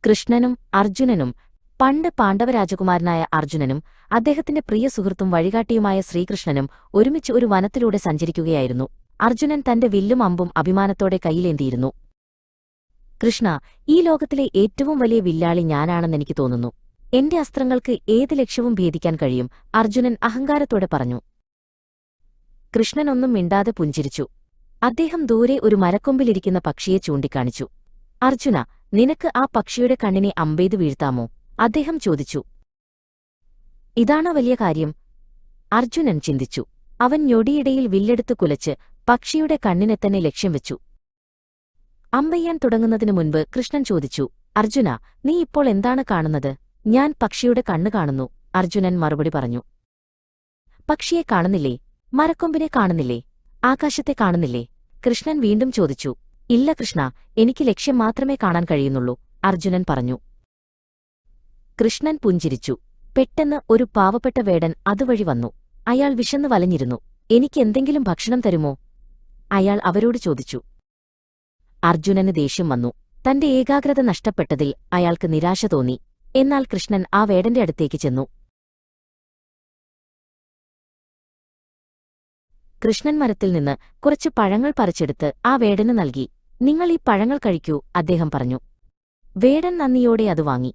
കൃഷ്ണനും അർജുനനും. പണ്ട് പാണ്ഡവരാജകുമാരനായ അർജുനനും അദ്ദേഹത്തിന്റെ പ്രിയ സുഹൃത്തും വഴികാട്ടിയുമായ ശ്രീകൃഷ്ണനും ഒരുമിച്ച് ഒരു വനത്തിലൂടെ സഞ്ചരിക്കുകയായിരുന്നു. അർജുനൻ തന്റെ വില്ലും അമ്പും അഭിമാനത്തോടെ കൈയിലേന്തിയിരുന്നു. കൃഷ്ണ, ഈ ലോകത്തിലെ ഏറ്റവും വലിയ വില്ലാളി ഞാനാണെന്നെനിക്ക് തോന്നുന്നു. എന്റെ അസ്ത്രങ്ങൾക്ക് ഏത് ലക്ഷ്യവും ഭേദിക്കാൻ കഴിയും, അർജുനൻ അഹങ്കാരത്തോടെ പറഞ്ഞു. കൃഷ്ണനൊന്നും മിണ്ടാതെ പുഞ്ചിരിച്ചു. അദ്ദേഹം ദൂരെ ഒരു മരക്കൊമ്പിലിരിക്കുന്ന പക്ഷിയെ ചൂണ്ടിക്കാണിച്ചു. അർജുന, നിനക്ക് ആ പക്ഷിയുടെ കണ്ണിനെ അമ്പെയ്ത് വീഴ്ത്താമോ? അദ്ദേഹം ചോദിച്ചു. ഇതാണോ വലിയ കാര്യം? അർജുനൻ ചിന്തിച്ചു. അവൻ ഞൊടിയിടയിൽ വില്ലെടുത്തു കുലച്ച് പക്ഷിയുടെ കണ്ണിനെത്തന്നെ ലക്ഷ്യം വെച്ചു. അമ്പെയ്യാൻ തുടങ്ങുന്നതിനു മുൻപ് കൃഷ്ണൻ ചോദിച്ചു, അർജുന, നീ ഇപ്പോൾ എന്താണ് കാണുന്നത്? ഞാൻ പക്ഷിയുടെ കണ്ണ് കാണുന്നു, അർജുനൻ മറുപടി പറഞ്ഞു. പക്ഷിയെ കാണുന്നില്ലേ? മരക്കൊമ്പിനെ കാണുന്നില്ലേ? ആകാശത്തെ കാണുന്നില്ലേ? കൃഷ്ണൻ വീണ്ടും ചോദിച്ചു. ഇല്ല കൃഷ്ണ, എനിക്ക് ലക്ഷ്യം മാത്രമേ കാണാൻ കഴിയുന്നുള്ളൂ, അർജുനൻ പറഞ്ഞു. കൃഷ്ണൻ പുഞ്ചിരിച്ചു. പെട്ടെന്ന് ഒരു പാവപ്പെട്ട വേടൻ അതുവഴി വന്നു. അയാൾ വിശന്നു വലഞ്ഞിരുന്നു. എനിക്കെന്തെങ്കിലും ഭക്ഷണം തരുമോ? അയാൾ അവരോട് ചോദിച്ചു. അർജുനന് ദേഷ്യം വന്നു. തന്റെ ഏകാഗ്രത നഷ്ടപ്പെട്ടതിൽ അയാൾക്ക് നിരാശ തോന്നി. എന്നാൽ കൃഷ്ണൻ ആ വേടന്റെ അടുത്തേക്ക് ചെന്നു. കൃഷ്ണൻ മരത്തിൽ നിന്ന് കുറച്ച് പഴങ്ങൾ പറിച്ചെടുത്ത് ആ വേടന് നൽകി. നിങ്ങൾ ഈ പഴങ്ങൾ കഴിക്കൂ, അദ്ദേഹം പറഞ്ഞു. വേടൻ നന്ദിയോടെ അത് വാങ്ങി.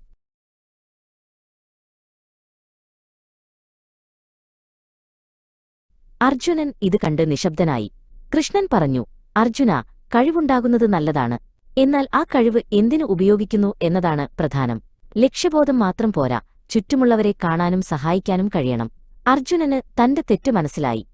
അർജുനൻ ഇത് കണ്ട് നിശബ്ദനായി. കൃഷ്ണൻ പറഞ്ഞു, അർജുന, കഴിവുണ്ടാകുന്നത് നല്ലതാണ്. എന്നാൽ ആ കഴിവ് എന്തിനു ഉപയോഗിക്കുന്നു എന്നതാണ് പ്രധാനം. ലക്ഷ്യബോധം മാത്രം പോരാ, ചുറ്റുമുള്ളവരെ കാണാനും സഹായിക്കാനും കഴിയണം. അർജുനന് തന്റെ തെറ്റ് മനസ്സിലായി.